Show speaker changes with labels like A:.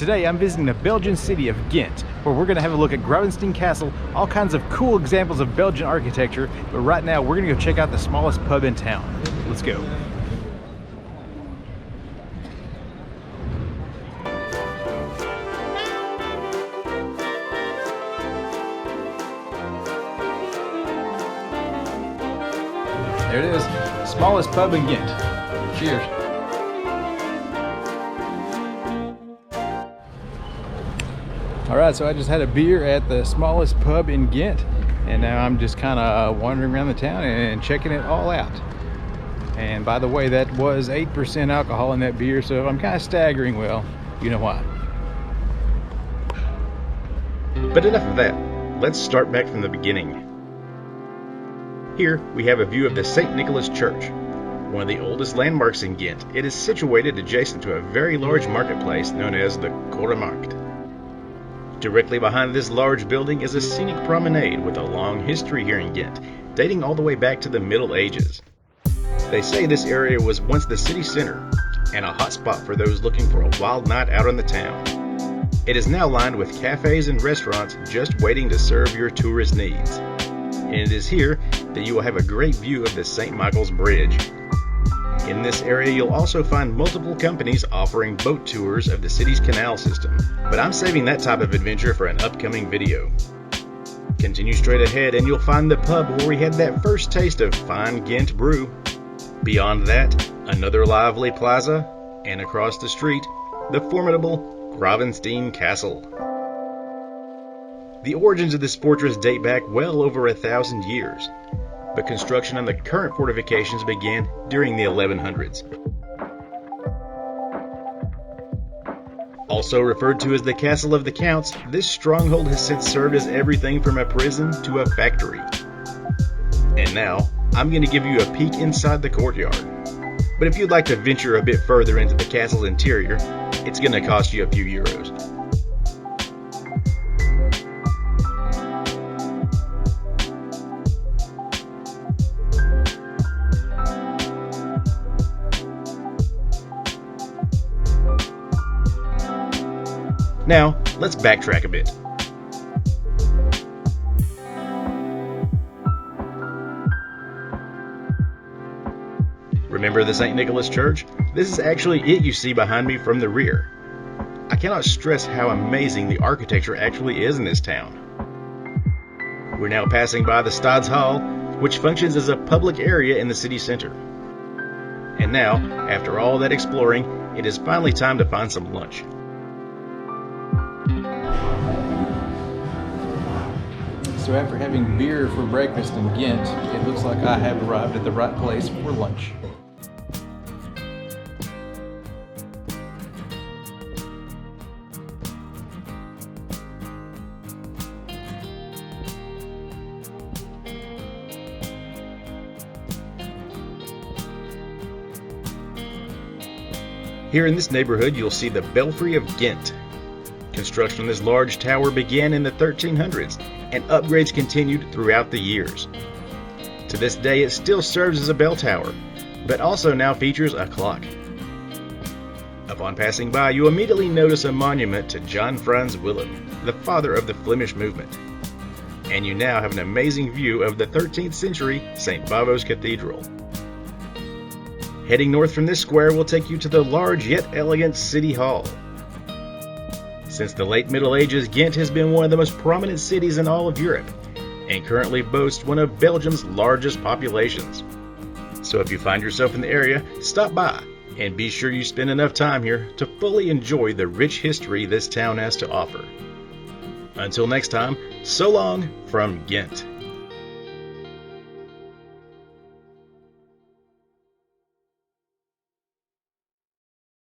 A: Today I'm visiting the Belgian city of Ghent, where we're going to have a look at Gravensteen Castle, all kinds of cool examples of Belgian architecture, but right now we're going to go check out the smallest pub in town. Let's go. There it is, smallest pub in Ghent. Cheers. Alright, so I just had a beer at the smallest pub in Ghent, and now I'm just kind of wandering around the town and checking it all out. And by the way, that was 8% alcohol in that beer, so if I'm kind of staggering, well, you know why.
B: But enough of that. Let's start back from the beginning. Here we have a view of the St. Nicholas Church, one of the oldest landmarks in Ghent. It is situated adjacent to a very large marketplace known as the Koremarkt. Directly behind this large building is a scenic promenade with a long history here in Ghent, dating all the way back to the Middle Ages. They say this area was once the city center and a hot spot for those looking for a wild night out on the town. It is now lined with cafes and restaurants just waiting to serve your tourist needs. And it is here that you will have a great view of the St. Michael's Bridge. In this area, you'll also find multiple companies offering boat tours of the city's canal system, but I'm saving that type of adventure for an upcoming video. Continue straight ahead and you'll find the pub where we had that first taste of fine Ghent brew. Beyond that, another lively plaza, and across the street, the formidable Gravensteen Castle. The origins of this fortress date back well over 1,000 years. But construction on the current fortifications began during the 1100s. Also referred to as the Castle of the Counts, this stronghold has since served as everything from a prison to a factory. And now, I'm going to give you a peek inside the courtyard. But if you'd like to venture a bit further into the castle's interior, it's going to cost you a few euros. Now, let's backtrack a bit. Remember the St. Nicholas Church? This is actually it you see behind me from the rear. I cannot stress how amazing the architecture actually is in this town. We're now passing by the Stadshall, which functions as a public area in the city center. And now, after all that exploring, it is finally time to find some lunch.
A: So after having beer for breakfast in Ghent, it looks like I have arrived at the right place for lunch.
B: Here in this neighborhood, you'll see the Belfry of Ghent. Construction on this large tower began in the 1300s, and upgrades continued throughout the years. To this day, it still serves as a bell tower, but also now features a clock. Upon passing by, you immediately notice a monument to Jan Frans Willems, the father of the Flemish movement. And you now have an amazing view of the 13th century St. Bavo's Cathedral. Heading north from this square will take you to the large yet elegant City Hall. Since the late Middle Ages, Ghent has been one of the most prominent cities in all of Europe, and currently boasts one of Belgium's largest populations. So if you find yourself in the area, stop by, and be sure you spend enough time here to fully enjoy the rich history this town has to offer. Until next time, so long from Ghent.